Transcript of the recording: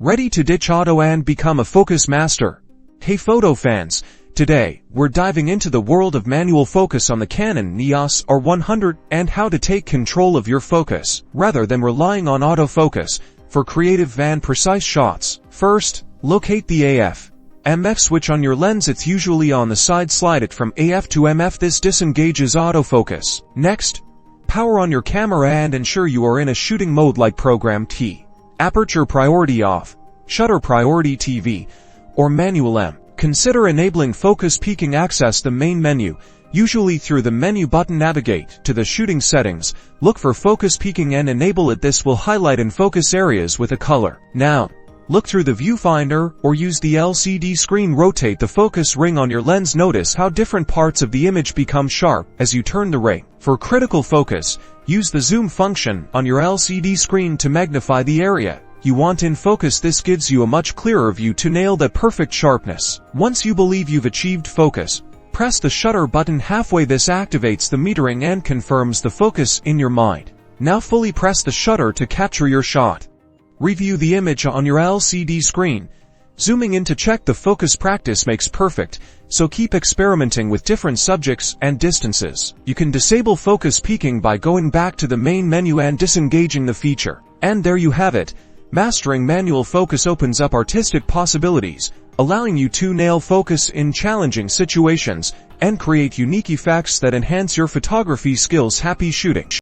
Ready to ditch auto and become a focus master? Hey photo fans, today, we're diving into the world of manual focus on the Canon Eos R100 and how to take control of your focus, rather than relying on autofocus, for creative and precise shots. First, locate the AF/MF switch on your lens. It's usually on the side. Slide it from AF to MF. This disengages autofocus. Next, power on your camera and ensure you are in a shooting mode like Program T. Aperture priority off, shutter priority TV, or manual M. Consider enabling focus peaking. Access the main menu, usually through the menu button. Navigate to the shooting settings, look for focus peaking and enable it. This will highlight in focus areas with a color. Now, look through the viewfinder or use the LCD screen. Rotate the focus ring on your lens. Notice how different parts of the image become sharp as you turn the ring. For critical focus, use the zoom function on your LCD screen to magnify the area you want in focus. This gives you a much clearer view to nail that perfect sharpness. Once you believe you've achieved focus, press the shutter button halfway. This activates the metering and confirms the focus in your mind. Now fully press the shutter to capture your shot. Review the image on your LCD screen, zooming in to check the focus. Practice makes perfect, so keep experimenting with different subjects and distances. You can disable focus peaking by going back to the main menu and disengaging the feature. And there you have it. Mastering manual focus opens up artistic possibilities, allowing you to nail focus in challenging situations and create unique effects that enhance your photography skills. Happy shooting!